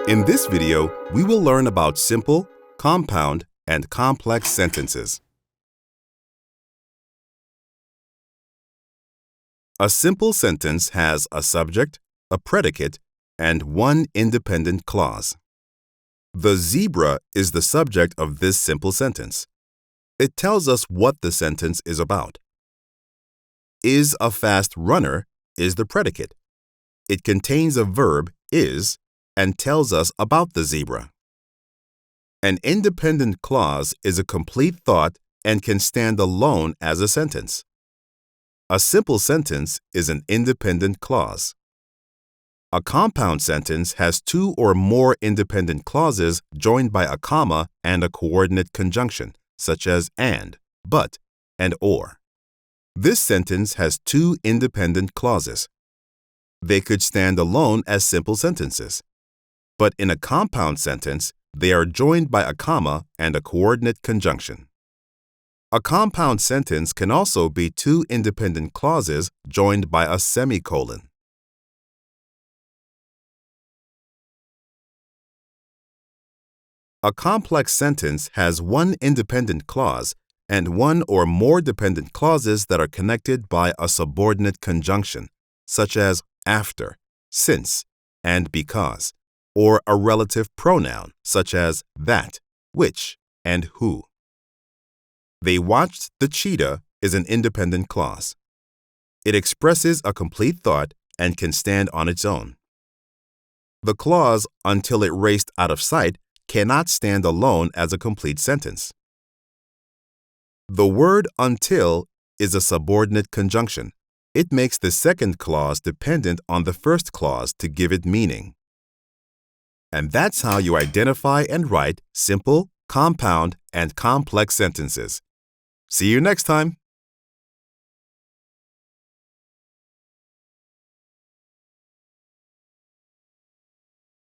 In this video, we will learn about simple, compound, and complex sentences. A simple sentence has a subject, a predicate, and one independent clause. The zebra is the subject of this simple sentence. It tells us what the sentence is about. Is a fast runner is the predicate. It contains a verb, is, and tells us about the zebra. An independent clause is a complete thought and can stand alone as a sentence. A simple sentence is an independent clause. A compound sentence has two or more independent clauses joined by a comma and a coordinate conjunction, such as and, but, and or. This sentence has two independent clauses. They could stand alone as simple sentences. But in a compound sentence, they are joined by a comma and a coordinate conjunction. A compound sentence can also be two independent clauses joined by a semicolon. A complex sentence has one independent clause and one or more dependent clauses that are connected by a subordinate conjunction, such as after, since, and because, or a relative pronoun, such as that, which, and who. They watched the cheetah is an independent clause. It expresses a complete thought and can stand on its own. The clause until it raced out of sight cannot stand alone as a complete sentence. The word until is a subordinate conjunction. It makes the second clause dependent on the first clause to give it meaning. And that's how you identify and write simple, compound, and complex sentences. See you next time.